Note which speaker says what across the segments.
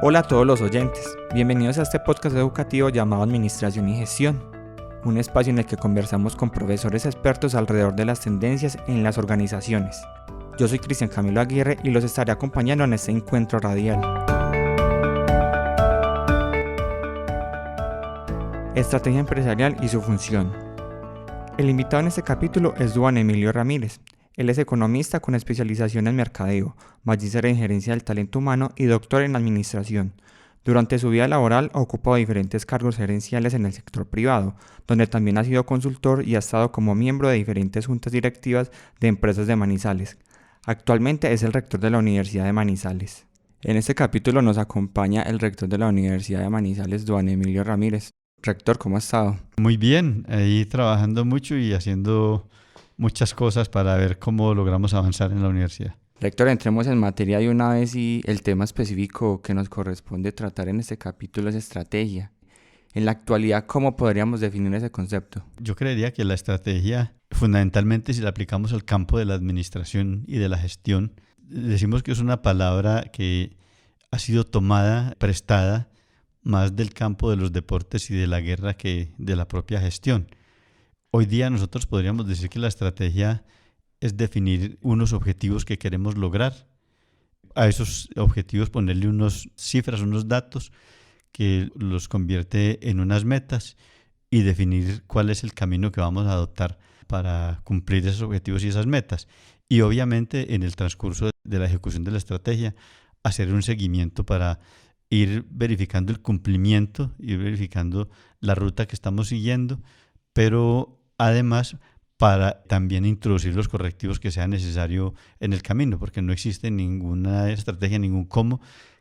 Speaker 1: Hola a todos los oyentes, bienvenidos a este podcast educativo llamado Administración y Gestión, un espacio en el que conversamos con profesores expertos alrededor de las tendencias en las organizaciones. Yo soy Cristian Camilo Aguirre y los estaré acompañando en este encuentro radial. Estrategia empresarial y su función. El invitado en este capítulo es Duan Emilio Ramírez. Él es economista con especialización en mercadeo, magíster en gerencia del talento humano y doctor en administración. Durante su vida laboral ha ocupado diferentes cargos gerenciales en el sector privado, donde también ha sido consultor y ha estado como miembro de diferentes juntas directivas de empresas de Manizales. Actualmente es el rector de la Universidad de Manizales. En este capítulo nos acompaña el rector de la Universidad de Manizales, Duan Emilio Ramírez. Rector, ¿cómo ha estado?
Speaker 2: Muy bien, ahí trabajando mucho y haciendo muchas cosas para ver cómo logramos avanzar en la universidad.
Speaker 1: Rector, entremos en materia de una vez y el tema específico que nos corresponde tratar en este capítulo es estrategia. En la actualidad, ¿cómo podríamos definir ese concepto?
Speaker 2: Yo creería que la estrategia, fundamentalmente si la aplicamos al campo de la administración y de la gestión, decimos que es una palabra que ha sido tomada, prestada, más del campo de los deportes y de la guerra que de la propia gestión. Hoy día nosotros podríamos decir que la estrategia es definir unos objetivos que queremos lograr. A esos objetivos ponerle unas cifras, unos datos que los convierte en unas metas y definir cuál es el camino que vamos a adoptar para cumplir esos objetivos y esas metas. Y obviamente en el transcurso de la ejecución de la estrategia hacer un seguimiento para ir verificando el cumplimiento, ir verificando la ruta que estamos siguiendo, pero además para también introducir los correctivos que sea necesario en el camino, porque no existe ninguna estrategia, ningún cómo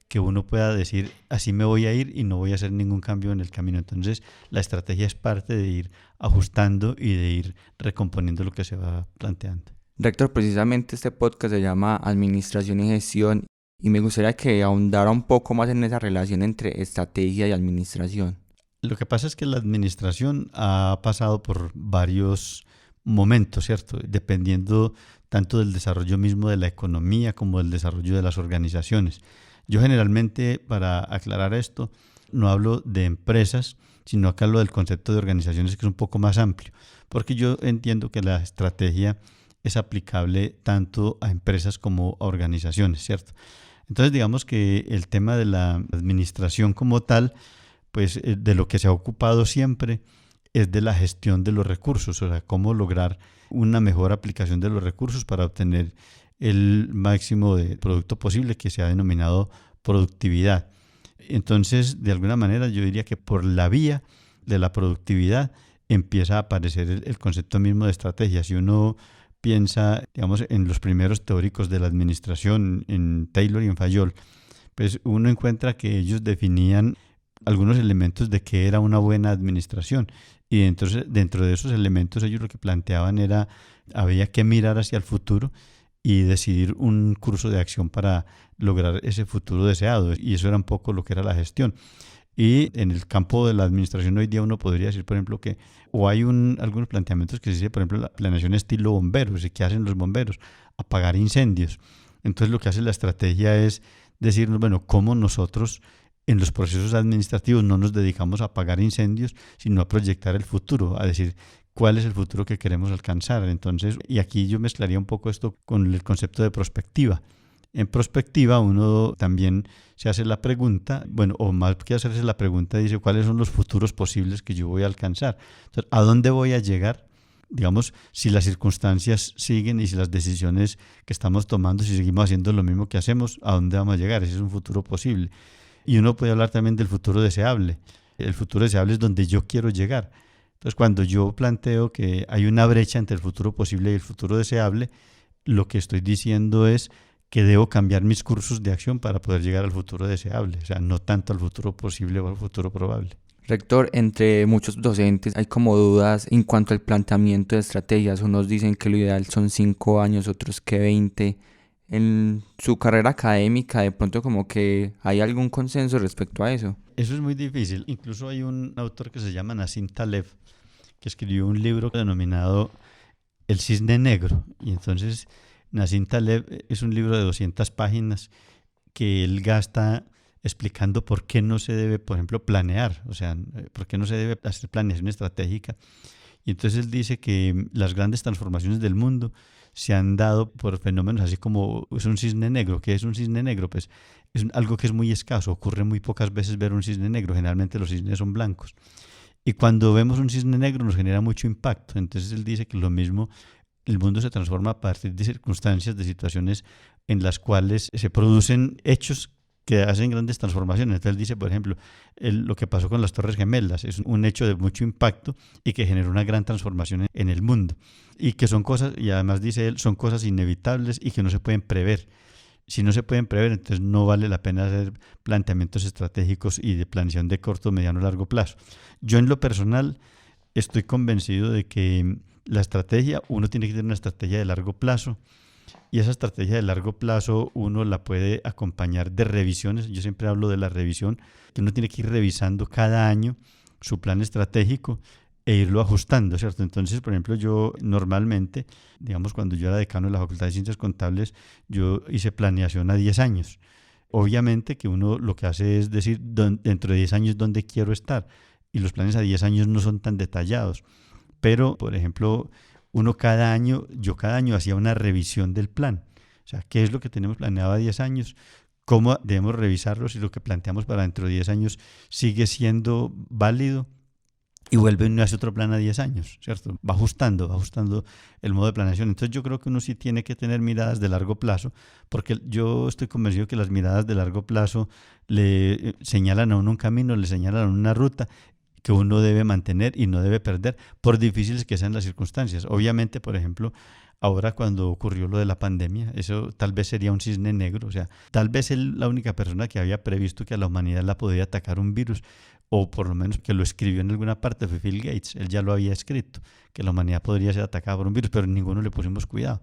Speaker 2: que uno pueda decir así me voy a ir y no voy a hacer ningún cambio en el camino. Entonces la estrategia es parte de ir ajustando y de ir recomponiendo lo que se va planteando.
Speaker 1: Rector, precisamente este podcast se llama Administración y Gestión y me gustaría que ahondara un poco más en esa relación entre estrategia y administración.
Speaker 2: Lo que pasa es que la administración ha pasado por varios momentos, ¿cierto? Dependiendo tanto del desarrollo mismo de la economía como del desarrollo de las organizaciones. Yo generalmente, para aclarar esto, no hablo de empresas, sino que hablo del concepto de organizaciones, que es un poco más amplio, porque yo entiendo que la estrategia es aplicable tanto a empresas como a organizaciones, ¿cierto? Entonces, digamos que el tema de la administración como tal, pues de lo que se ha ocupado siempre es de la gestión de los recursos, o sea, cómo lograr una mejor aplicación de los recursos para obtener el máximo de producto posible, que se ha denominado productividad. Entonces, de alguna manera, yo diría que por la vía de la productividad empieza a aparecer el concepto mismo de estrategia. Si uno piensa, digamos, en los primeros teóricos de la administración, en Taylor y en Fayol, pues uno encuentra que ellos definían algunos elementos de qué era una buena administración. Y entonces, dentro de esos elementos, ellos lo que planteaban era, había que mirar hacia el futuro y decidir un curso de acción para lograr ese futuro deseado. Y eso era un poco lo que era la gestión. Y en el campo de la administración hoy día uno podría decir, por ejemplo, que o hay algunos planteamientos que se dice, por ejemplo, la planeación estilo bomberos. ¿Y qué hacen los bomberos? Apagar incendios. Entonces lo que hace la estrategia es decirnos, bueno, cómo nosotros en los procesos administrativos no nos dedicamos a apagar incendios, sino a proyectar el futuro, a decir cuál es el futuro que queremos alcanzar. Entonces, y aquí yo mezclaría un poco esto con el concepto de prospectiva. En prospectiva uno también se hace la pregunta, bueno, o más que hacerse la pregunta, dice cuáles son los futuros posibles que yo voy a alcanzar. Entonces, ¿a dónde voy a llegar? Digamos, si las circunstancias siguen y si las decisiones que estamos tomando, si seguimos haciendo lo mismo que hacemos, ¿a dónde vamos a llegar? Ese es un futuro posible. Y uno puede hablar también del futuro deseable. El futuro deseable es donde yo quiero llegar. Entonces, cuando yo planteo que hay una brecha entre el futuro posible y el futuro deseable, lo que estoy diciendo es que debo cambiar mis cursos de acción para poder llegar al futuro deseable. O sea, no tanto al futuro posible o al futuro probable.
Speaker 1: Rector, entre muchos docentes hay como dudas en cuanto al planteamiento de estrategias. Unos dicen que lo ideal son 5 años, otros que 20. En su carrera académica, de pronto como que hay algún consenso respecto a eso.
Speaker 2: Eso es muy difícil. Incluso hay un autor que se llama Nassim Taleb, que escribió un libro denominado El Cisne Negro. Y entonces Nassim Taleb es un libro de 200 páginas que él gasta explicando por qué no se debe, por ejemplo, planear, o sea, por qué no se debe hacer planeación estratégica. Y entonces él dice que las grandes transformaciones del mundo se han dado por fenómenos así como es un cisne negro. ¿Qué es un cisne negro? Pues es algo que es muy escaso, ocurre muy pocas veces ver un cisne negro, generalmente los cisnes son blancos. Y cuando vemos un cisne negro nos genera mucho impacto. Entonces él dice que lo mismo, el mundo se transforma a partir de circunstancias, de situaciones en las cuales se producen hechos que hacen grandes transformaciones. Entonces él dice, por ejemplo, lo que pasó con las Torres Gemelas es un hecho de mucho impacto y que generó una gran transformación en el mundo. Y que son cosas, y además dice él, son cosas inevitables y que no se pueden prever. Si no se pueden prever, entonces no vale la pena hacer planteamientos estratégicos y de planeación de corto, mediano y largo plazo. Yo en lo personal estoy convencido de que la estrategia, uno tiene que tener una estrategia de largo plazo. Y esa estrategia de largo plazo uno la puede acompañar de revisiones. Yo siempre hablo de la revisión, que uno tiene que ir revisando cada año su plan estratégico e irlo ajustando, ¿cierto? Entonces, por ejemplo, yo normalmente, digamos, cuando yo era decano de la Facultad de Ciencias Contables, yo hice planeación a 10 años. Obviamente que uno lo que hace es decir, dentro de 10 años, ¿dónde quiero estar? Y los planes a 10 años no son tan detallados. Pero, por ejemplo, yo cada año hacía una revisión del plan. O sea, ¿qué es lo que tenemos planeado a 10 años? ¿Cómo debemos revisarlo si lo que planteamos para dentro de 10 años sigue siendo válido? Y vuelve y hace otro plan a 10 años, ¿cierto? Va ajustando el modo de planeación. Entonces yo creo que uno sí tiene que tener miradas de largo plazo, porque yo estoy convencido que las miradas de largo plazo le señalan a uno un camino, le señalan a uno una ruta que uno debe mantener y no debe perder, por difíciles que sean las circunstancias. Obviamente, por ejemplo, ahora cuando ocurrió lo de la pandemia, eso tal vez sería un cisne negro, o sea, tal vez la única persona que había previsto que a la humanidad la podía atacar un virus, o por lo menos que lo escribió en alguna parte, fue Bill Gates. Él ya lo había escrito, que la humanidad podría ser atacada por un virus, pero ninguno le pusimos cuidado.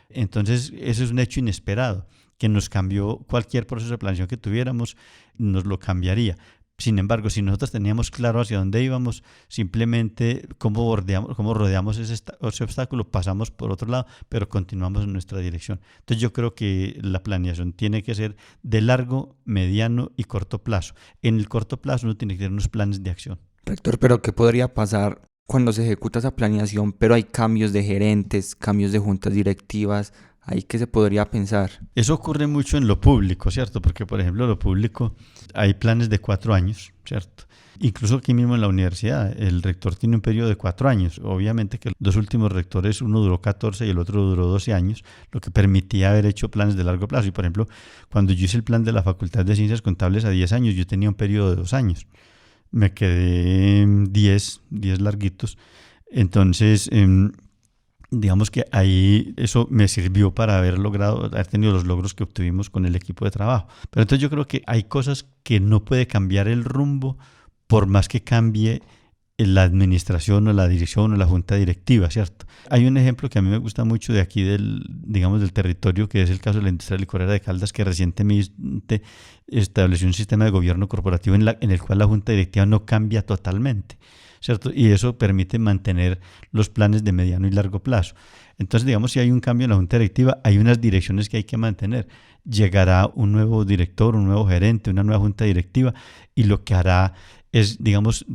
Speaker 2: Entonces, eso es un hecho inesperado, que nos cambió cualquier proceso de planeación que tuviéramos, nos lo cambiaría. Sin embargo, si nosotros teníamos claro hacia dónde íbamos, simplemente cómo rodeamos ese obstáculo, pasamos por otro lado, pero continuamos en nuestra dirección. Entonces yo creo que la planeación tiene que ser de largo, mediano y corto plazo. En el corto plazo uno tiene que tener unos planes de acción.
Speaker 1: Rector, pero ¿qué podría pasar cuando se ejecuta esa planeación, pero hay cambios de gerentes, cambios de juntas directivas? ¿Ahí qué se podría pensar?
Speaker 2: Eso ocurre mucho en lo público, ¿cierto? Porque, por ejemplo, en lo público hay planes de 4 años, ¿cierto? Incluso aquí mismo en la universidad, el rector tiene un periodo de 4 años. Obviamente que los 2 últimos rectores, uno duró 14 y el otro duró 12 años, lo que permitía haber hecho planes de largo plazo. Y, por ejemplo, cuando yo hice el plan de la Facultad de Ciencias Contables a 10 años, yo tenía un periodo de 2 años. Me quedé 10 larguitos. Entonces, digamos que ahí eso me sirvió para haber tenido los logros que obtuvimos con el equipo de trabajo. Pero entonces yo creo que hay cosas que no puede cambiar el rumbo por más que cambie la administración o la dirección o la junta directiva, ¿cierto? Hay un ejemplo que a mí me gusta mucho de aquí del territorio, que es el caso de la industria licorera de Caldas, que recientemente estableció un sistema de gobierno corporativo en el cual la junta directiva no cambia totalmente, ¿cierto? Y eso permite mantener los planes de mediano y largo plazo. Entonces, digamos, si hay un cambio en la junta directiva, hay unas direcciones que hay que mantener. Llegará un nuevo director, un nuevo gerente, una nueva junta directiva, y lo que hará es, digamos,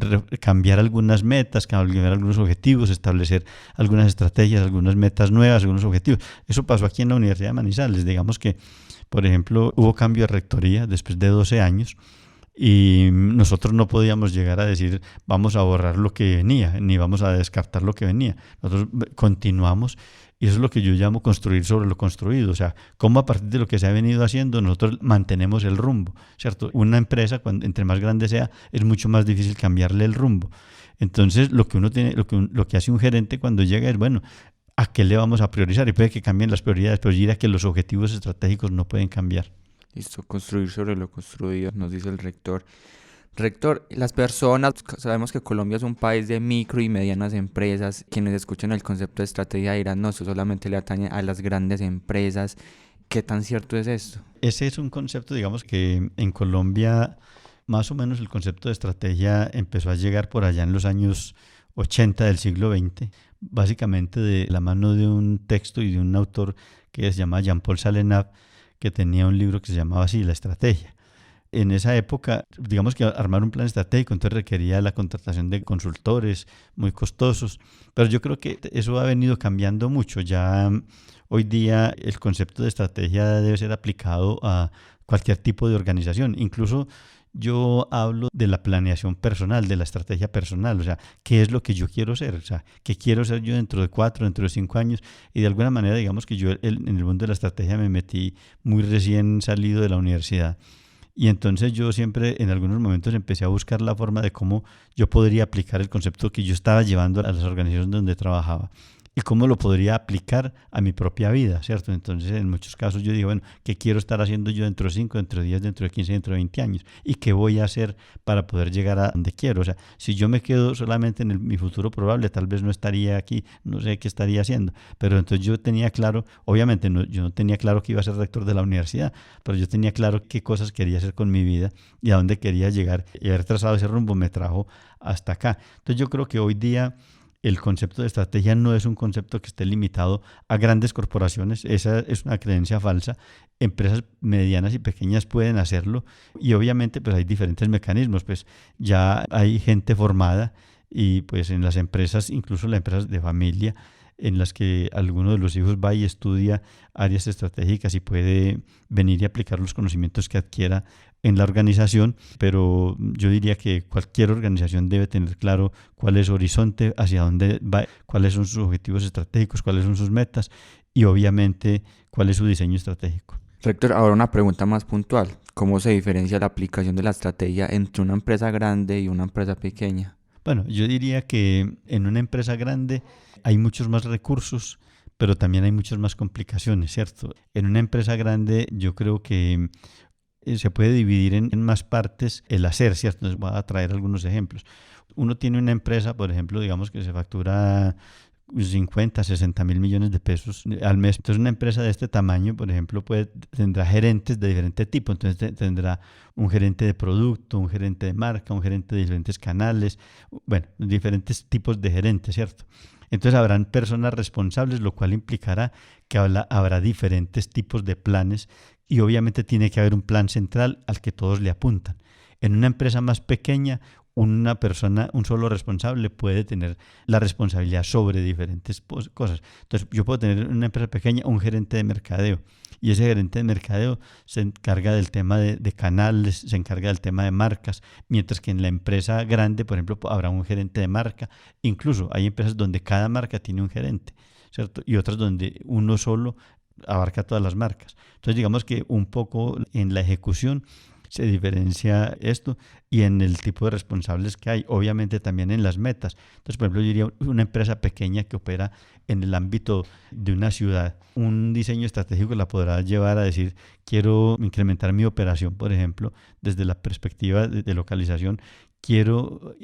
Speaker 2: cambiar algunas metas, cambiar algunos objetivos, establecer algunas estrategias, algunas metas nuevas, algunos objetivos. Eso pasó aquí en la Universidad de Manizales. Digamos que, por ejemplo, hubo cambio de rectoría después de 12 años, y nosotros no podíamos llegar a decir vamos a borrar lo que venía, ni vamos a descartar lo que venía. Nosotros continuamos, y eso es lo que yo llamo construir sobre lo construido. O sea, cómo a partir de lo que se ha venido haciendo nosotros mantenemos el rumbo, ¿cierto? Una empresa, entre más grande sea, es mucho más difícil cambiarle el rumbo. Entonces, lo que hace un gerente cuando llega es, bueno, ¿a qué le vamos a priorizar? Y puede que cambien las prioridades, pero yo diría que los objetivos estratégicos no pueden cambiar.
Speaker 1: Listo, construir sobre lo construido, nos dice el rector. Rector, las personas, sabemos que Colombia es un país de micro y medianas empresas. Quienes escuchan el concepto de estrategia dirán, no, eso solamente le atañe a las grandes empresas. ¿Qué tan cierto es esto?
Speaker 2: Ese es un concepto, digamos, que en Colombia, más o menos el concepto de estrategia empezó a llegar por allá en los años 80 del siglo XX, básicamente de la mano de un texto y de un autor que se llama Jean-Paul Salenab, que tenía un libro que se llamaba así, La Estrategia. en esa época, digamos que armar un plan estratégico, entonces requería la contratación de consultores muy costosos, pero yo creo que eso ha venido cambiando mucho. Ya hoy día el concepto de estrategia debe ser aplicado a cualquier tipo de organización, incluso yo hablo de la planeación personal, de la estrategia personal, o sea, ¿qué es lo que yo quiero ser? O sea, ¿qué quiero ser yo dentro de 4, dentro de 5 años? Y de alguna manera, digamos que yo en el mundo de la estrategia me metí muy recién salido de la universidad. Y entonces yo siempre en algunos momentos empecé a buscar la forma de cómo yo podría aplicar el concepto que yo estaba llevando a las organizaciones donde trabajaba y cómo lo podría aplicar a mi propia vida, ¿cierto? Entonces, en muchos casos yo digo, bueno, ¿qué quiero estar haciendo yo dentro de 5, dentro de 10, dentro de 15, dentro de 20 años? ¿Y qué voy a hacer para poder llegar a donde quiero? O sea, si yo me quedo solamente en mi futuro probable, tal vez no estaría aquí, no sé qué estaría haciendo. Pero entonces yo tenía claro, obviamente yo no tenía claro que iba a ser rector de la universidad, pero yo tenía claro qué cosas quería hacer con mi vida y a dónde quería llegar. Y haber trazado ese rumbo me trajo hasta acá. Entonces yo creo que hoy día el concepto de estrategia no es un concepto que esté limitado a grandes corporaciones, esa es una creencia falsa. Empresas medianas y pequeñas pueden hacerlo y obviamente pues hay diferentes mecanismos, pues ya hay gente formada y pues en las empresas, incluso las empresas de familia, en las que alguno de los hijos va y estudia áreas estratégicas y puede venir y aplicar los conocimientos que adquiera en la organización, pero yo diría que cualquier organización debe tener claro cuál es su horizonte, hacia dónde va, cuáles son sus objetivos estratégicos, cuáles son sus metas y obviamente cuál es su diseño estratégico.
Speaker 1: Rector, ahora una pregunta más puntual. ¿Cómo se diferencia la aplicación de la estrategia entre una empresa grande y una empresa pequeña?
Speaker 2: Bueno, yo diría que en una empresa grande hay muchos más recursos, pero también hay muchas más complicaciones, ¿cierto? En una empresa grande yo creo que se puede dividir en más partes el hacer, ¿cierto? Entonces voy a traer algunos ejemplos. Uno tiene una empresa, por ejemplo, digamos que se factura 50, 60 mil millones de pesos al mes. Entonces una empresa de este tamaño, por ejemplo, tendrá gerentes de diferente tipo. Entonces tendrá un gerente de producto, un gerente de marca, un gerente de diferentes canales, bueno, diferentes tipos de gerentes, ¿cierto? Entonces habrán personas responsables, lo cual implicará que habrá diferentes tipos de planes y obviamente tiene que haber un plan central al que todos le apuntan. En una empresa más pequeña, una persona, un solo responsable puede tener la responsabilidad sobre diferentes cosas. Entonces yo puedo tener en una empresa pequeña un gerente de mercadeo y ese gerente de mercadeo se encarga del tema de canales, se encarga del tema de marcas, mientras que en la empresa grande, por ejemplo, habrá un gerente de marca. Incluso hay empresas donde cada marca tiene un gerente, ¿cierto? Y otras donde uno solo abarca todas las marcas. Entonces digamos que un poco en la ejecución se diferencia esto y en el tipo de responsables que hay, obviamente también en las metas. Entonces, por ejemplo, yo diría una empresa pequeña que opera en el ámbito de una ciudad, un diseño estratégico la podrá llevar a decir, quiero incrementar mi operación, por ejemplo, desde la perspectiva de localización, quiero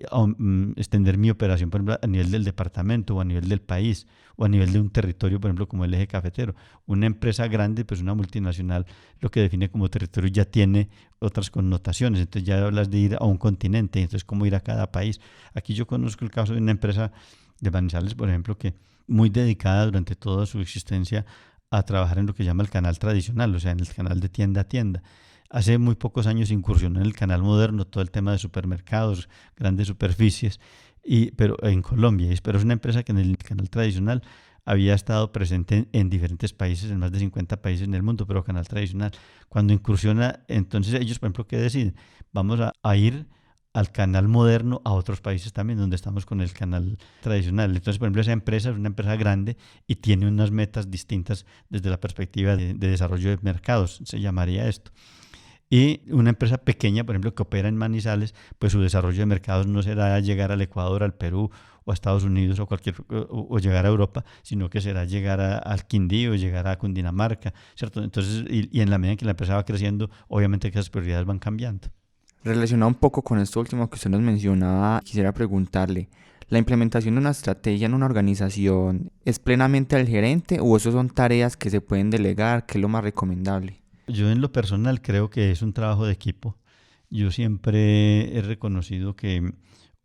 Speaker 2: extender mi operación, por ejemplo, a nivel del departamento o a nivel del país o a nivel de un territorio, por ejemplo, como el eje cafetero. Una empresa grande, pues una multinacional, lo que define como territorio ya tiene otras connotaciones. Entonces ya hablas de ir a un continente, entonces cómo ir a cada país. Aquí yo conozco el caso de una empresa de Manizales, por ejemplo, que muy dedicada durante toda su existencia a trabajar en lo que llama el canal tradicional, o sea, en el canal de tienda a tienda. Hace muy pocos años incursionó en el canal moderno, todo el tema de supermercados, grandes superficies, pero en Colombia. Pero es una empresa que en el canal tradicional había estado presente en diferentes países, en más de 50 países en el mundo, pero canal tradicional. Cuando incursiona, entonces ellos, por ejemplo, ¿qué deciden? Vamos a ir al canal moderno a otros países también, donde estamos con el canal tradicional. Entonces, por ejemplo, esa empresa es una empresa grande y tiene unas metas distintas desde la perspectiva de desarrollo de mercados, se llamaría esto. Y una empresa pequeña, por ejemplo, que opera en Manizales, pues su desarrollo de mercados no será llegar al Ecuador, al Perú o a Estados Unidos o llegar a Europa, sino que será llegar al Quindío, llegar a Cundinamarca, ¿cierto? Entonces, y en la medida en que la empresa va creciendo, obviamente que esas prioridades van cambiando.
Speaker 1: Relacionado un poco con esto último que usted nos mencionaba, quisiera preguntarle, ¿la implementación de una estrategia en una organización es plenamente al gerente o eso son tareas que se pueden delegar? ¿Qué es lo más recomendable?
Speaker 2: Yo en lo personal creo que es un trabajo de equipo. Yo siempre he reconocido que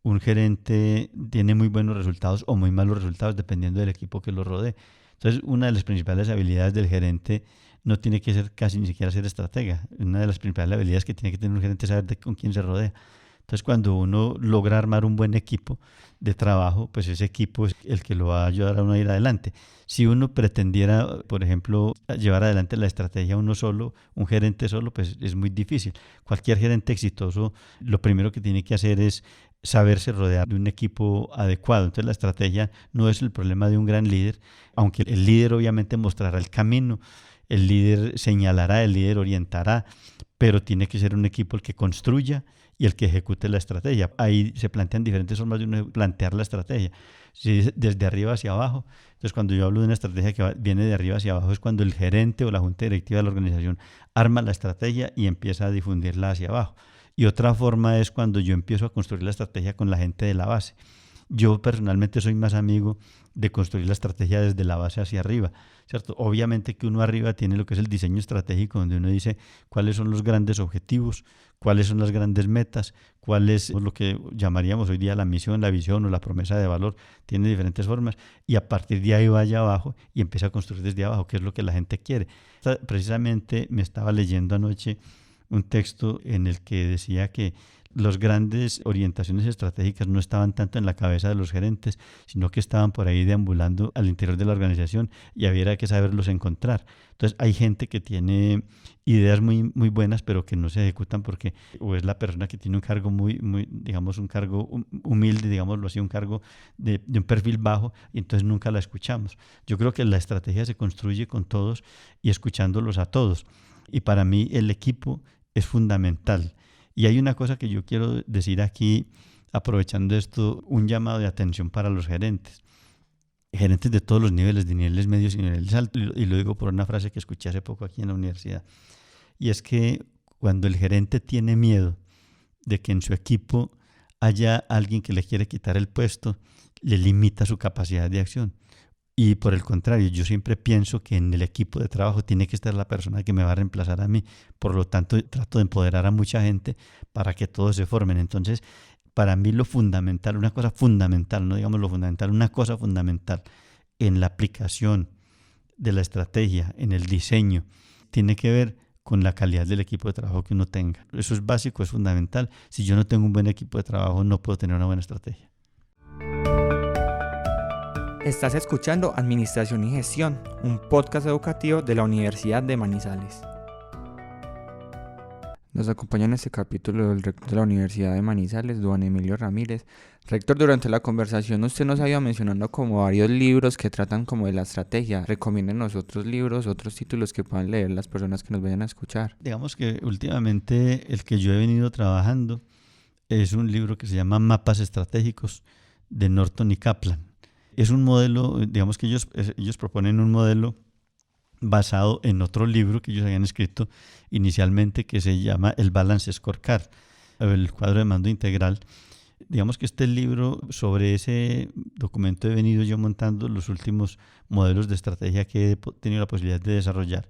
Speaker 2: un gerente tiene muy buenos resultados o muy malos resultados dependiendo del equipo que lo rodee. Entonces, una de las principales habilidades del gerente no tiene que ser casi ni siquiera ser estratega. Una de las principales habilidades que tiene que tener un gerente es saber con quién se rodea. Entonces, cuando uno logra armar un buen equipo de trabajo, pues ese equipo es el que lo va a ayudar a uno a ir adelante. Si uno pretendiera, por ejemplo, llevar adelante la estrategia uno solo, un gerente solo, pues es muy difícil. Cualquier gerente exitoso, lo primero que tiene que hacer es saberse rodear de un equipo adecuado. Entonces, la estrategia no es el problema de un gran líder, aunque el líder obviamente mostrará el camino, el líder señalará, el líder orientará, pero tiene que ser un equipo el que construya y el que ejecute la estrategia. Ahí se plantean diferentes formas de uno plantear la estrategia. Si es desde arriba hacia abajo, entonces cuando yo hablo de una estrategia que viene de arriba hacia abajo es cuando el gerente o la junta directiva de la organización arma la estrategia y empieza a difundirla hacia abajo. Y otra forma es cuando yo empiezo a construir la estrategia con la gente de la base. Yo personalmente soy más amigo de construir la estrategia desde la base hacia arriba, ¿cierto? Obviamente que uno arriba tiene lo que es el diseño estratégico, donde uno dice cuáles son los grandes objetivos, cuáles son las grandes metas, cuál es lo que llamaríamos hoy día la misión, la visión o la promesa de valor. Tiene diferentes formas y a partir de ahí vaya abajo y empieza a construir desde abajo, qué es lo que la gente quiere. Precisamente me estaba leyendo anoche un texto en el que decía que las grandes orientaciones estratégicas no estaban tanto en la cabeza de los gerentes, sino que estaban por ahí deambulando al interior de la organización y había que saberlos encontrar. Entonces hay gente que tiene ideas muy, muy buenas, pero que no se ejecutan porque o es la persona que tiene un cargo digamos, un cargo humilde, digámoslo así, un cargo de un perfil bajo, y entonces nunca la escuchamos. Yo creo que la estrategia se construye con todos y escuchándolos a todos. Y para mí el equipo es fundamental. Y hay una cosa que yo quiero decir aquí, aprovechando esto, un llamado de atención para los gerentes. Gerentes de todos los niveles, de niveles medios y niveles altos. Y lo digo por una frase que escuché hace poco aquí en la universidad. Y es que cuando el gerente tiene miedo de que en su equipo haya alguien que le quiere quitar el puesto, le limita su capacidad de acción. Y por el contrario, yo siempre pienso que en el equipo de trabajo tiene que estar la persona que me va a reemplazar a mí. Por lo tanto, trato de empoderar a mucha gente para que todos se formen. Entonces, para mí lo fundamental, una cosa fundamental, no digamos lo fundamental, una cosa fundamental en la aplicación de la estrategia, en el diseño, tiene que ver con la calidad del equipo de trabajo que uno tenga. Eso es básico, es fundamental. Si yo no tengo un buen equipo de trabajo, no puedo tener una buena estrategia.
Speaker 1: Estás escuchando Administración y Gestión, un podcast educativo de la Universidad de Manizales. Nos acompaña en este capítulo el rector de la Universidad de Manizales, Duan Emilio Ramírez. Rector, durante la conversación usted nos ha ido mencionando como varios libros que tratan como de la estrategia. Recomiéndenos otros libros, otros títulos que puedan leer las personas que nos vayan a escuchar.
Speaker 2: Digamos que últimamente el que yo he venido trabajando es un libro que se llama Mapas Estratégicos de Norton y Kaplan. Es un modelo, digamos que ellos proponen un modelo basado en otro libro que ellos habían escrito inicialmente que se llama el Balance Scorecard, el cuadro de mando integral. Digamos que este libro, sobre ese documento he venido yo montando los últimos modelos de estrategia que he tenido la posibilidad de desarrollar.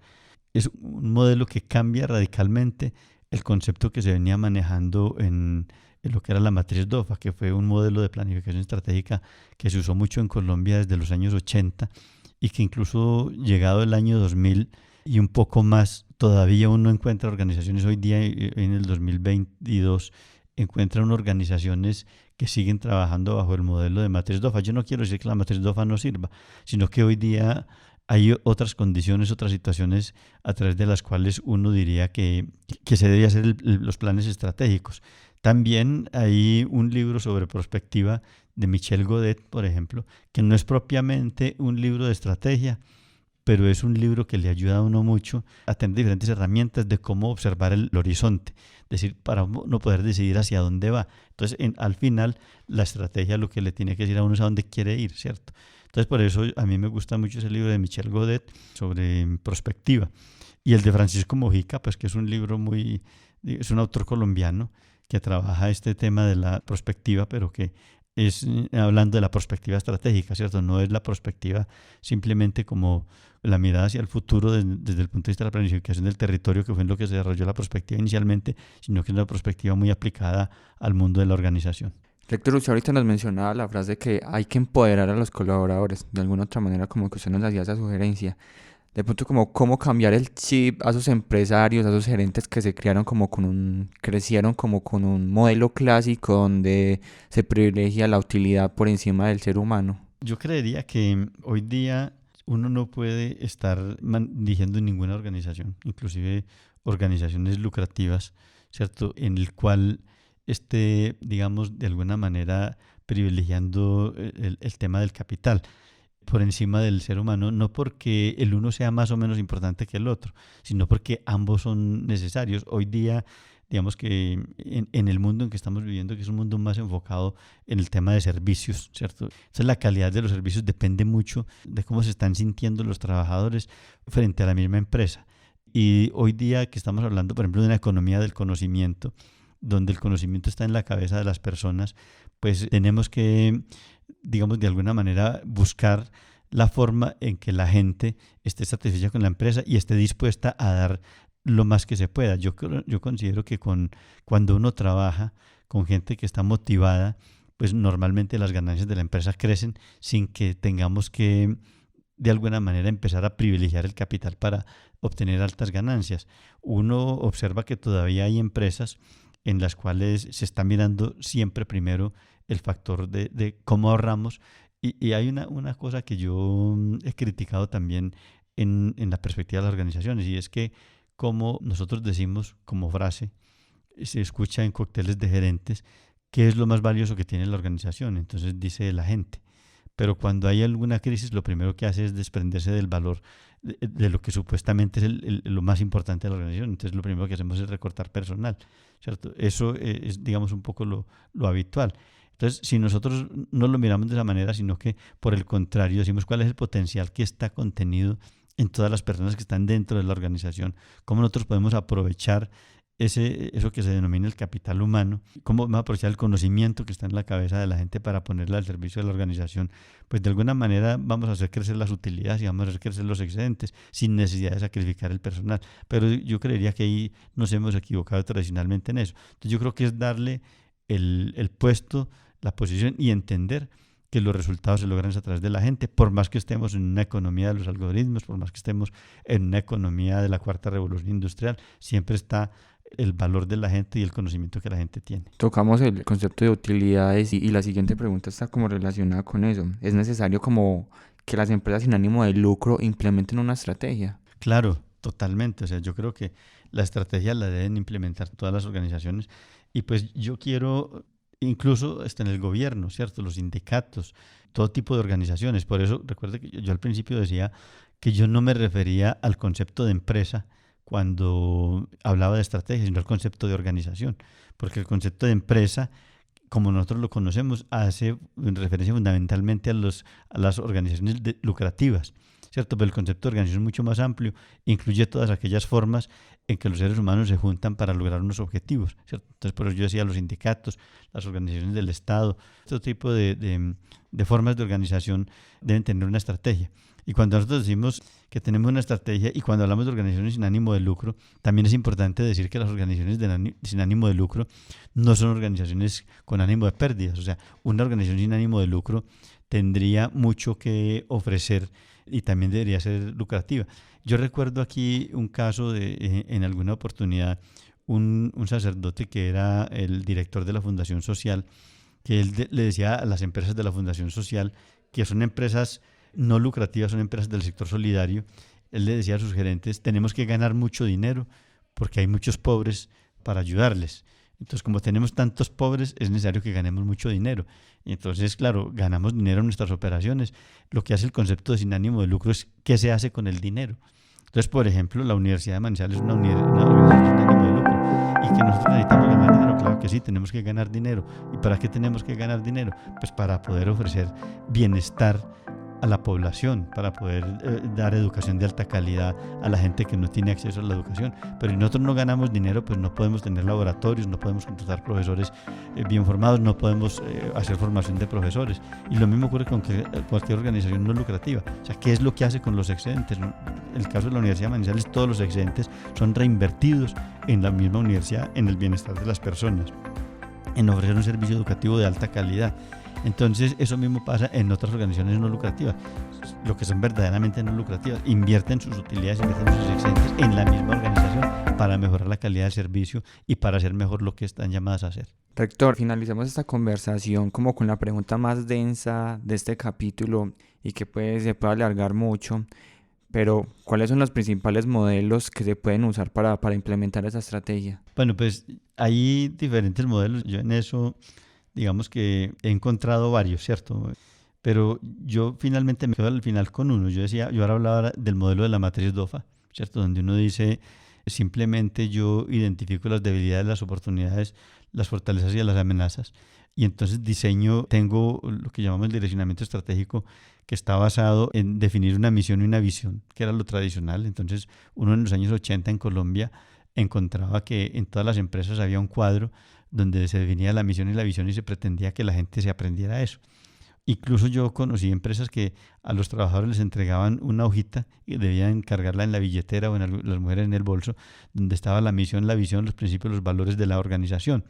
Speaker 2: Es un modelo que cambia radicalmente el concepto que se venía manejando en lo que era la matriz DOFA, que fue un modelo de planificación estratégica que se usó mucho en Colombia desde los años 80 y que incluso llegado el año 2000 y un poco más, todavía uno encuentra organizaciones hoy día, en el 2022, encuentran organizaciones que siguen trabajando bajo el modelo de matriz DOFA. Yo no quiero decir que la matriz DOFA no sirva, sino que hoy día hay otras condiciones, otras situaciones a través de las cuales uno diría que se debe hacer los planes estratégicos. También hay un libro sobre prospectiva de Michel Godet, por ejemplo, que no es propiamente un libro de estrategia, pero es un libro que le ayuda a uno mucho a tener diferentes herramientas de cómo observar el horizonte, es decir, para uno poder decidir hacia dónde va. Entonces, al final, la estrategia lo que le tiene que decir a uno es a dónde quiere ir, ¿cierto? Entonces, por eso a mí me gusta mucho ese libro de Michel Godet sobre prospectiva. Y el de Francisco Mojica, pues que es un libro es un autor colombiano que trabaja este tema de la prospectiva, pero que es hablando de la perspectiva estratégica, ¿cierto? No es la perspectiva simplemente como la mirada hacia el futuro desde el punto de vista de la planificación del territorio, que fue en lo que se desarrolló la perspectiva inicialmente, sino que es una perspectiva muy aplicada al mundo de la organización.
Speaker 1: Rector, usted ahorita nos mencionaba la frase de que hay que empoderar a los colaboradores, de alguna otra manera como que usted nos hacía esa sugerencia. de pronto como cómo cambiar el chip a esos empresarios, a esos gerentes que se criaron crecieron como con un modelo clásico donde se privilegia la utilidad por encima del ser humano.
Speaker 2: Yo creería que hoy día uno no puede estar dirigiendo ninguna organización, inclusive organizaciones lucrativas, ¿cierto? En el cual esté, digamos, de alguna manera privilegiando el tema del capital por encima del ser humano, no porque el uno sea más o menos importante que el otro, sino porque ambos son necesarios. Hoy día, digamos que en el mundo en que estamos viviendo, que es un mundo más enfocado en el tema de servicios, ¿cierto? Entonces la calidad de los servicios depende mucho de cómo se están sintiendo los trabajadores frente a la misma empresa. Y hoy día que estamos hablando, por ejemplo, de una economía del conocimiento, donde el conocimiento está en la cabeza de las personas, pues tenemos que, digamos, de alguna manera buscar la forma en que la gente esté satisfecha con la empresa y esté dispuesta a dar lo más que se pueda. Yo considero que cuando uno trabaja con gente que está motivada, pues normalmente las ganancias de la empresa crecen sin que tengamos que de alguna manera empezar a privilegiar el capital para obtener altas ganancias. Uno observa que todavía hay empresas en las cuales se está mirando siempre primero el factor de cómo ahorramos y hay una cosa que yo he criticado también en la perspectiva de las organizaciones y es que como nosotros decimos como frase, se escucha en cócteles de gerentes, ¿qué es lo más valioso que tiene la organización? Entonces dice la gente. Pero cuando hay alguna crisis, lo primero que hace es desprenderse del valor de lo que supuestamente es lo más importante de la organización. Entonces lo primero que hacemos es recortar personal, ¿cierto? Eso es, digamos, un poco lo habitual. Entonces, si nosotros no lo miramos de esa manera, sino que por el contrario decimos cuál es el potencial que está contenido en todas las personas que están dentro de la organización, cómo nosotros podemos aprovechar eso que se denomina el capital humano, cómo vamos a aprovechar el conocimiento que está en la cabeza de la gente para ponerla al servicio de la organización, pues de alguna manera vamos a hacer crecer las utilidades y vamos a hacer crecer los excedentes sin necesidad de sacrificar el personal. Pero yo creería que ahí nos hemos equivocado tradicionalmente en eso. Entonces yo creo que es darle el puesto, la posición y entender que los resultados se logran a través de la gente, por más que estemos en una economía de los algoritmos, por más que estemos en una economía de la cuarta revolución industrial, siempre está el valor de la gente y el conocimiento que la gente tiene.
Speaker 1: Tocamos el concepto de utilidades y la siguiente pregunta está como relacionada con eso. ¿Es necesario como que las empresas sin ánimo de lucro implementen una estrategia?
Speaker 2: Claro, totalmente. O sea, yo creo que la estrategia la deben implementar todas las organizaciones y pues yo quiero incluso en el gobierno, ¿cierto? Los sindicatos, todo tipo de organizaciones. Por eso, recuerde que yo al principio decía que yo no me refería al concepto de empresa cuando hablaba de estrategia, sino al concepto de organización. Porque el concepto de empresa, como nosotros lo conocemos, hace referencia fundamentalmente a las organizaciones lucrativas, ¿cierto? Pero el concepto de organización es mucho más amplio, incluye todas aquellas formas en que los seres humanos se juntan para lograr unos objetivos, ¿cierto? Entonces, por eso yo decía, los sindicatos, las organizaciones del Estado, este tipo de formas de organización deben tener una estrategia. Y cuando nosotros decimos que tenemos una estrategia y cuando hablamos de organizaciones sin ánimo de lucro, también es importante decir que las organizaciones sin ánimo de lucro no son organizaciones con ánimo de pérdidas. O sea, una organización sin ánimo de lucro tendría mucho que ofrecer y también debería ser lucrativa. Yo recuerdo aquí un caso en alguna oportunidad, un sacerdote que era el director de la Fundación Social, que él le decía a las empresas de la Fundación Social, que son empresas no lucrativas, son empresas del sector solidario, él le decía a sus gerentes, tenemos que ganar mucho dinero porque hay muchos pobres para ayudarles. Entonces, como tenemos tantos pobres, es necesario que ganemos mucho dinero. Y entonces, claro, ganamos dinero en nuestras operaciones. Lo que hace el concepto de sin ánimo de lucro es qué se hace con el dinero. Entonces, por ejemplo, la Universidad de Manizales es una organización sin ánimo de lucro. ¿Y que nosotros necesitamos ganar dinero? Claro que sí, tenemos que ganar dinero. ¿Y para qué tenemos que ganar dinero? Pues para poder ofrecer bienestar a la población, para poder dar educación de alta calidad a la gente que no tiene acceso a la educación. Pero si nosotros no ganamos dinero, pues no podemos tener laboratorios, no podemos contratar profesores bien formados, no podemos hacer formación de profesores. Y lo mismo ocurre con cualquier organización no lucrativa. O sea, ¿qué es lo que hace con los excedentes? En el caso de la Universidad de Manizales, todos los excedentes son reinvertidos en la misma universidad, en el bienestar de las personas. en ofrecer un servicio educativo de alta calidad. Entonces eso mismo pasa en otras organizaciones no lucrativas, lo que son verdaderamente no lucrativas, invierten sus utilidades, invierten sus excedentes en la misma organización para mejorar la calidad del servicio y para hacer mejor lo que están llamadas a hacer.
Speaker 1: Rector, finalicemos esta conversación como con la pregunta más densa de este capítulo y que se puede alargar mucho, pero ¿cuáles son los principales modelos que se pueden usar para implementar esa estrategia?
Speaker 2: Bueno, pues hay diferentes modelos. Yo en eso, digamos que he encontrado varios, ¿cierto? Pero yo finalmente me quedo al final con uno. Yo ahora hablaba del modelo de la matriz DOFA, ¿cierto? Donde uno dice, simplemente yo identifico las debilidades, las oportunidades, las fortalezas y las amenazas. Y entonces tengo lo que llamamos el direccionamiento estratégico, que está basado en definir una misión y una visión, que era lo tradicional. Entonces, uno en los años 80 en Colombia encontraba que en todas las empresas había un cuadro donde se definía la misión y la visión y se pretendía que la gente se aprendiera eso. Incluso yo conocí empresas que a los trabajadores les entregaban una hojita y debían cargarla en la billetera o las mujeres en el bolso, donde estaba la misión, la visión, los principios, los valores de la organización.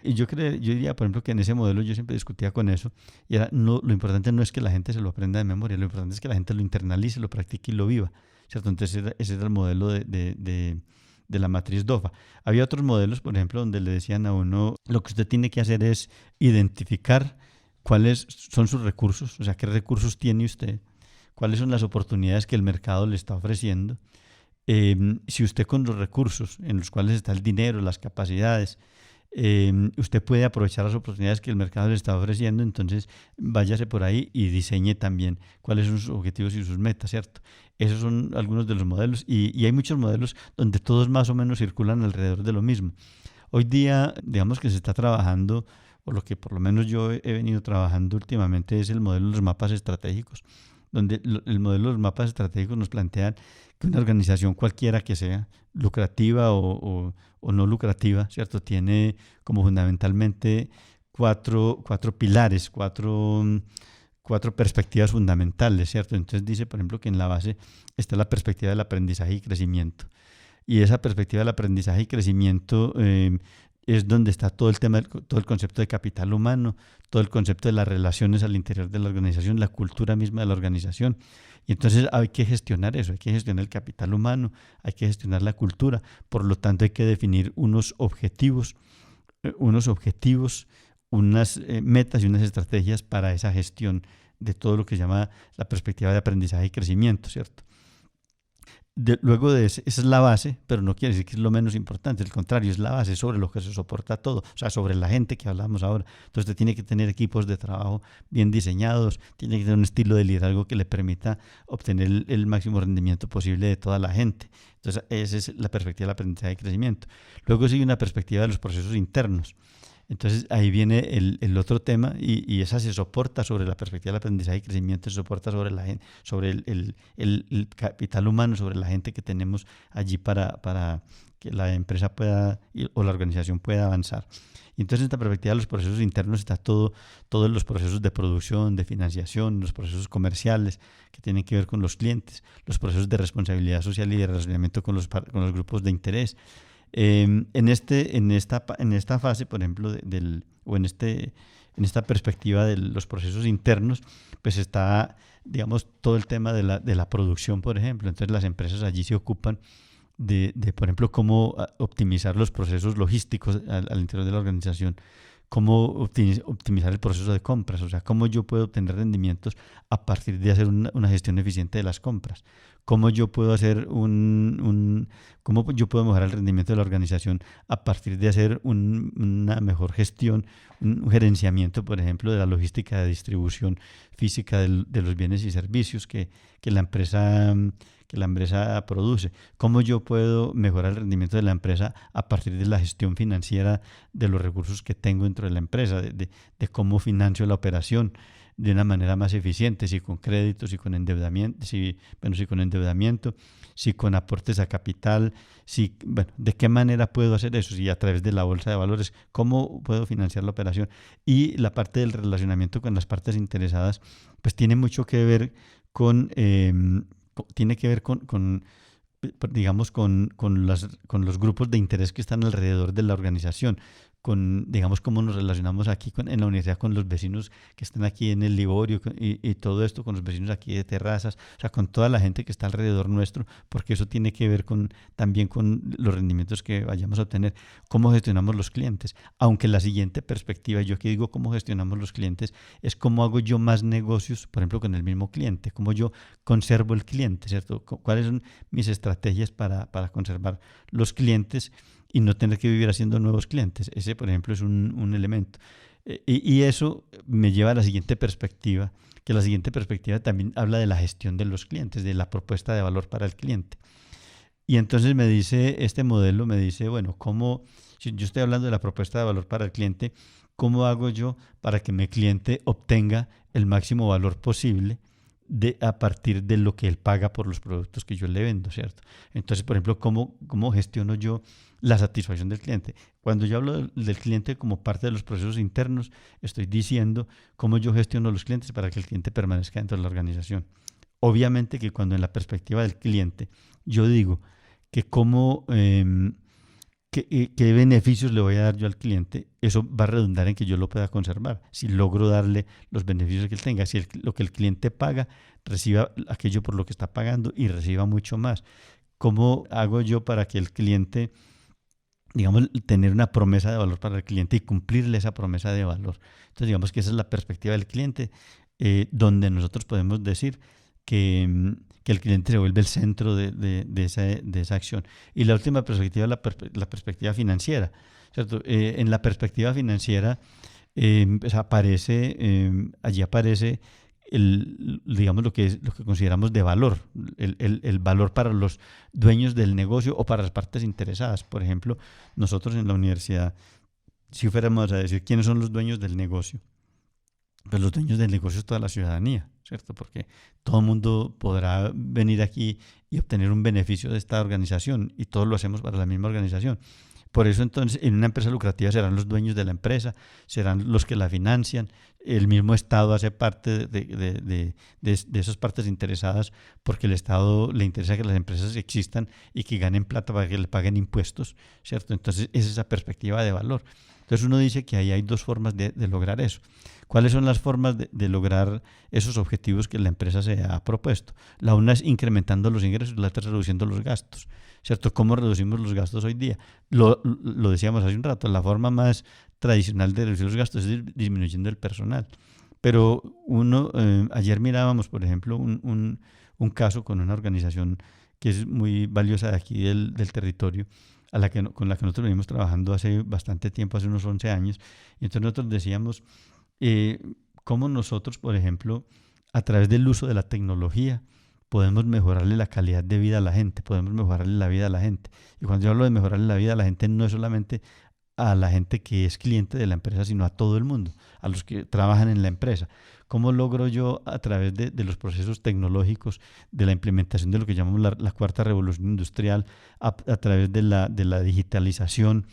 Speaker 2: Y yo diría, por ejemplo, que en ese modelo yo siempre discutía con eso, y lo importante no es que la gente se lo aprenda de memoria, lo importante es que la gente lo internalice, lo practique y lo viva, ¿cierto? Entonces ese era el modelo de la matriz DOFA. Había otros modelos, por ejemplo, donde le decían a uno, lo que usted tiene que hacer es identificar cuáles son sus recursos, o sea, qué recursos tiene usted, cuáles son las oportunidades que el mercado le está ofreciendo. Si usted con los recursos en los cuales está el dinero, las capacidades, usted puede aprovechar las oportunidades que el mercado le está ofreciendo, entonces váyase por ahí y diseñe también cuáles son sus objetivos y sus metas, ¿cierto? Esos son algunos de los modelos y hay muchos modelos donde todos más o menos circulan alrededor de lo mismo. Hoy día, digamos que se está trabajando, o lo que por lo menos yo he venido trabajando últimamente, es el modelo de los mapas estratégicos, donde el modelo de los mapas estratégicos nos plantea que una organización cualquiera que sea, lucrativa o no lucrativa, ¿cierto? Tiene como fundamentalmente cuatro pilares, cuatro perspectivas fundamentales, ¿cierto? Entonces dice, por ejemplo, que en la base está la perspectiva del aprendizaje y crecimiento. Y esa perspectiva del aprendizaje y crecimiento es donde está todo el concepto de capital humano, todo el concepto de las relaciones al interior de la organización, la cultura misma de la organización. Y entonces hay que gestionar eso, hay que gestionar el capital humano, hay que gestionar la cultura. Por lo tanto, hay que definir unos objetivos, unas metas y unas estrategias para esa gestión de todo lo que se llama la perspectiva de aprendizaje y crecimiento, ¿cierto? Luego de esa es la base, pero no quiere decir que es lo menos importante, al contrario, es la base sobre lo que se soporta todo, o sea, sobre la gente que hablamos ahora. Entonces usted tiene que tener equipos de trabajo bien diseñados, tiene que tener un estilo de liderazgo que le permita obtener el máximo rendimiento posible de toda la gente. Entonces esa es la perspectiva del aprendizaje y crecimiento. Luego sigue una perspectiva de los procesos internos. Entonces ahí viene el otro tema y esa se soporta sobre la perspectiva del aprendizaje y crecimiento, se soporta sobre la gente, sobre el capital humano, sobre la gente que tenemos allí para que la empresa o la organización pueda avanzar. Y entonces en esta perspectiva de los procesos internos está todos los procesos de producción, de financiación, los procesos comerciales que tienen que ver con los clientes, los procesos de responsabilidad social y de relacionamiento con los grupos de interés. En esta fase, por ejemplo, en esta perspectiva de los procesos internos, pues está, digamos, todo el tema de la producción, por ejemplo. Entonces las empresas allí se ocupan por ejemplo, cómo optimizar los procesos logísticos al interior de la organización, cómo optimizar el proceso de compras, o sea, cómo yo puedo obtener rendimientos a partir de hacer una gestión eficiente de las compras, cómo yo puedo hacer cómo yo puedo mejorar el rendimiento de la organización a partir de hacer una mejor gestión, un gerenciamiento, por ejemplo, de la logística de distribución física de los bienes y servicios que la empresa produce. ¿Cómo yo puedo mejorar el rendimiento de la empresa a partir de la gestión financiera de los recursos que tengo dentro de la empresa, de cómo financio la operación de una manera más eficiente, si con créditos, si con endeudamiento, si con aportes a capital, de qué manera puedo hacer eso, si a través de la bolsa de valores, cómo puedo financiar la operación. Y la parte del relacionamiento con las partes interesadas, pues tiene mucho que ver digamos, con los grupos de interés que están alrededor de la organización. digamos, cómo nos relacionamos aquí en la universidad con los vecinos que están aquí en el Liborio y todo esto, con los vecinos aquí de Terrazas, o sea, con toda la gente que está alrededor nuestro, porque eso tiene que ver también con los rendimientos que vayamos a obtener, cómo gestionamos los clientes. Aunque la siguiente perspectiva, yo aquí digo cómo gestionamos los clientes, es cómo hago yo más negocios, por ejemplo, con el mismo cliente, cómo yo conservo el cliente, ¿cierto? ¿Cuáles son mis estrategias para conservar los clientes y no tener que vivir haciendo nuevos clientes? Ese, por ejemplo, es un elemento. Y eso me lleva a la siguiente perspectiva, que la siguiente perspectiva también habla de la gestión de los clientes, de la propuesta de valor para el cliente. Y entonces este modelo me dice, bueno, si yo estoy hablando de la propuesta de valor para el cliente, ¿cómo hago yo para que mi cliente obtenga el máximo valor posible a partir de lo que él paga por los productos que yo le vendo, ¿cierto? Entonces, por ejemplo, ¿cómo gestiono yo la satisfacción del cliente? Cuando yo hablo del cliente como parte de los procesos internos, estoy diciendo cómo yo gestiono los clientes para que el cliente permanezca dentro de la organización. Obviamente que cuando en la perspectiva del cliente yo digo que ¿qué beneficios le voy a dar yo al cliente? Eso va a redundar en que yo lo pueda conservar. Si logro darle los beneficios que él tenga, si lo que el cliente paga, reciba aquello por lo que está pagando y reciba mucho más. ¿Cómo hago yo para que el cliente, digamos, tener una promesa de valor para el cliente y cumplirle esa promesa de valor? Entonces, digamos que esa es la perspectiva del cliente, donde nosotros podemos decir que el cliente se vuelve el centro de esa acción. Y la última perspectiva es la perspectiva financiera, ¿cierto? En la perspectiva financiera pues allí aparece digamos lo que consideramos de valor, el valor para los dueños del negocio o para las partes interesadas. Por ejemplo, nosotros en la universidad, si fuéramos a decir quiénes son los dueños del negocio, pues los dueños del negocio es toda la ciudadanía, ¿cierto? Porque todo el mundo podrá venir aquí y obtener un beneficio de esta organización y todos lo hacemos para la misma organización. Por eso entonces en una empresa lucrativa serán los dueños de la empresa, serán los que la financian, el mismo Estado hace parte de esas partes interesadas porque el Estado le interesa que las empresas existan y que ganen plata para que le paguen impuestos, ¿cierto? Entonces es esa perspectiva de valor. Entonces uno dice que ahí hay dos formas de lograr eso. ¿Cuáles son las formas de lograr esos objetivos que la empresa se ha propuesto? La una es incrementando los ingresos, la otra es reduciendo los gastos, ¿cierto? ¿Cómo reducimos los gastos hoy día? Lo decíamos hace un rato, la forma más tradicional de reducir los gastos es disminuyendo el personal. Pero ayer mirábamos, por ejemplo, un caso con una organización que es muy valiosa de aquí del territorio, con la que nosotros venimos trabajando hace bastante tiempo, hace unos 11 años. Y entonces nosotros decíamos cómo nosotros, por ejemplo, a través del uso de la tecnología, podemos mejorarle la calidad de vida a la gente, podemos mejorarle la vida a la gente. Y cuando yo hablo de mejorarle la vida a la gente, no es solamente a la gente que es cliente de la empresa, sino a todo el mundo, a los que trabajan en la empresa. ¿Cómo logro yo a través de los procesos tecnológicos, de la implementación de lo que llamamos la cuarta revolución industrial, a través de la digitalización,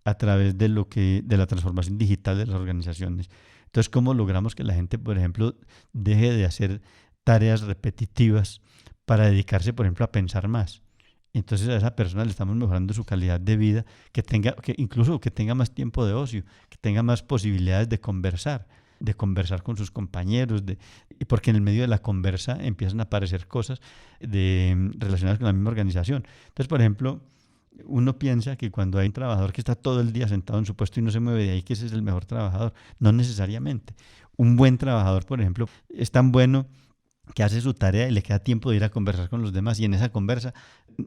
Speaker 2: a través de la transformación digital de las organizaciones? Entonces, ¿cómo logramos que la gente, por ejemplo, deje de hacer tareas repetitivas para dedicarse, por ejemplo, a pensar más? Entonces a esa persona le estamos mejorando su calidad de vida, incluso que tenga más tiempo de ocio, que tenga más posibilidades de conversar con sus compañeros, porque en el medio de la conversa empiezan a aparecer cosas relacionadas con la misma organización. Entonces, por ejemplo, uno piensa que cuando hay un trabajador que está todo el día sentado en su puesto y no se mueve de ahí, que ese es el mejor trabajador. No necesariamente. Un buen trabajador, por ejemplo, es tan bueno que hace su tarea y le queda tiempo de ir a conversar con los demás, y en esa conversa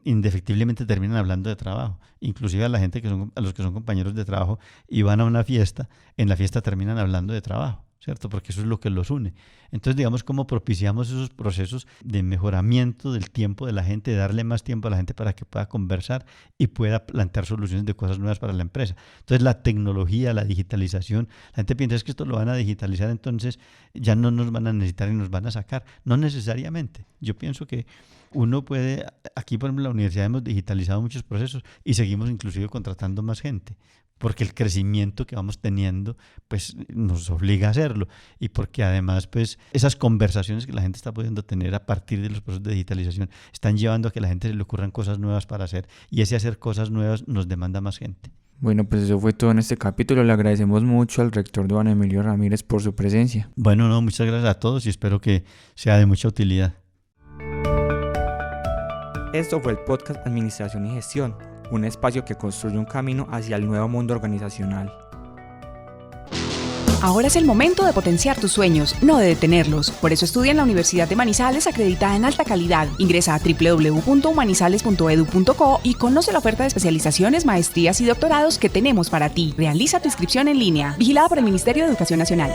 Speaker 2: indefectiblemente terminan hablando de trabajo. Inclusive a los que son compañeros de trabajo y van a una fiesta, en la fiesta terminan hablando de trabajo, ¿cierto? Porque eso es lo que los une. Entonces, digamos, cómo propiciamos esos procesos de mejoramiento del tiempo de la gente, de darle más tiempo a la gente para que pueda conversar y pueda plantear soluciones de cosas nuevas para la empresa. Entonces, la tecnología, la digitalización, la gente piensa que esto lo van a digitalizar, entonces ya no nos van a necesitar y nos van a sacar. No necesariamente. Yo pienso que uno puede, aquí por ejemplo en la universidad hemos digitalizado muchos procesos y seguimos inclusive contratando más gente, porque el crecimiento que vamos teniendo pues nos obliga a hacerlo, y porque además pues esas conversaciones que la gente está pudiendo tener a partir de los procesos de digitalización están llevando a que a la gente se le ocurran cosas nuevas para hacer, y ese hacer cosas nuevas nos demanda más gente.
Speaker 1: Bueno, pues eso fue todo en este capítulo. Le agradecemos mucho al rector Duan Emilio Ramírez por su presencia.
Speaker 2: Bueno, no, muchas gracias a todos y espero que sea de mucha utilidad.
Speaker 1: Esto fue el podcast Administración y Gestión, un espacio que construye un camino hacia el nuevo mundo organizacional.
Speaker 3: Ahora es el momento de potenciar tus sueños, no de detenerlos. Por eso estudia en la Universidad de Manizales, acreditada en alta calidad. Ingresa a www.manizales.edu.co y conoce la oferta de especializaciones, maestrías y doctorados que tenemos para ti. Realiza tu inscripción en línea. Vigilada por el Ministerio de Educación Nacional.